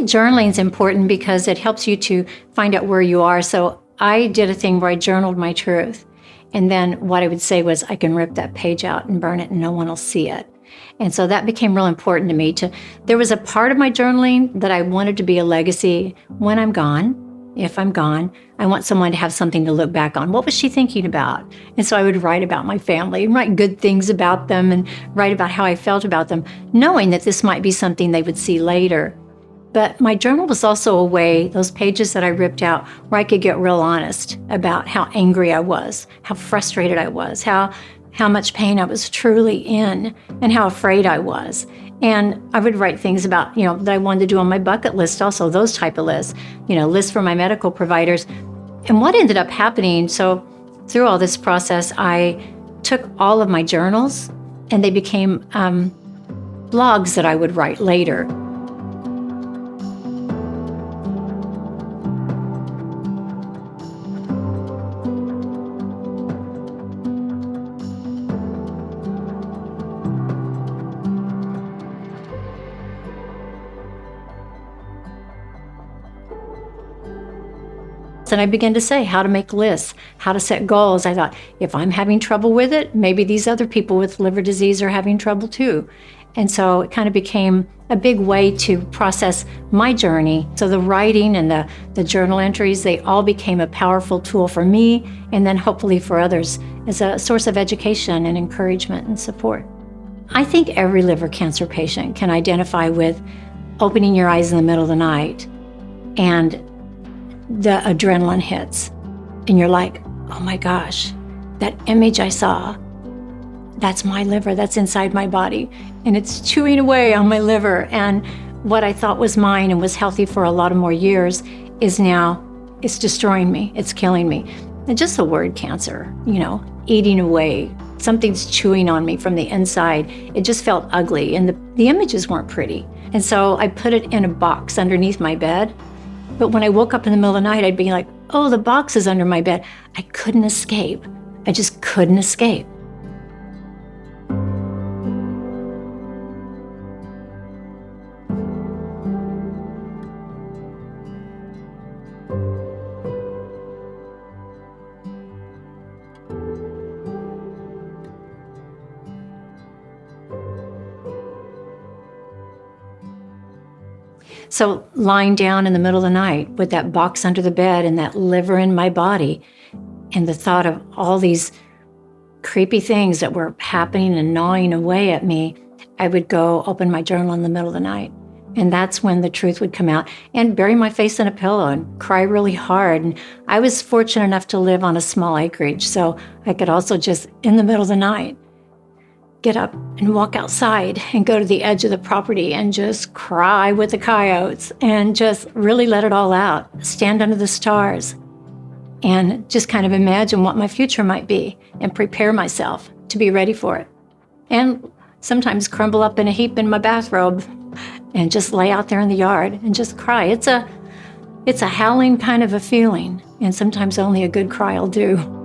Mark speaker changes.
Speaker 1: journaling is important because it helps you to find out where you are. So I did a thing where I journaled my truth. And then what I would say was, I can rip that page out and burn it and no one will see it. And so that became real important to me. There was a part of my journaling that I wanted to be a legacy when I'm gone. If I'm gone, I want someone to have something to look back on. What was she thinking about? And so I would write about my family and write good things about them and write about how I felt about them, knowing that this might be something they would see later. But my journal was also a way, those pages that I ripped out, where I could get real honest about how angry I was, how frustrated I was, how much pain I was truly in, and how afraid I was. And I would write things about, that I wanted to do on my bucket list also, those type of lists, lists for my medical providers. And what ended up happening, so through all this process, I took all of my journals and they became blogs that I would write later. And I began to say how to make lists, how to set goals. I thought, if I'm having trouble with it, maybe these other people with liver disease are having trouble too. And so it kind of became a big way to process my journey. So the writing and the journal entries, they all became a powerful tool for me and then hopefully for others as a source of education and encouragement and support. I think every liver cancer patient can identify with opening your eyes in the middle of the night and the adrenaline hits and you're like, oh my gosh, that image I saw, that's my liver, that's inside my body, and it's chewing away on my liver. And what I thought was mine and was healthy for a lot of more years is now, it's destroying me, it's killing me. And just the word cancer, eating away, something's chewing on me from the inside. It just felt ugly and the images weren't pretty. And so I put it in a box underneath my bed. But when I woke up in the middle of the night, I'd be like, oh, the box is under my bed. I couldn't escape. I just couldn't escape. So lying down in the middle of the night with that box under the bed and that liver in my body and the thought of all these creepy things that were happening and gnawing away at me, I would go open my journal in the middle of the night. And that's when the truth would come out and bury my face in a pillow and cry really hard. And I was fortunate enough to live on a small acreage, so I could also just, in the middle of the night, get up and walk outside and go to the edge of the property and just cry with the coyotes and just really let it all out, stand under the stars and just kind of imagine what my future might be and prepare myself to be ready for it. And sometimes crumble up in a heap in my bathrobe and just lay out there in the yard and just cry. It's a howling kind of a feeling, and sometimes only a good cry will do.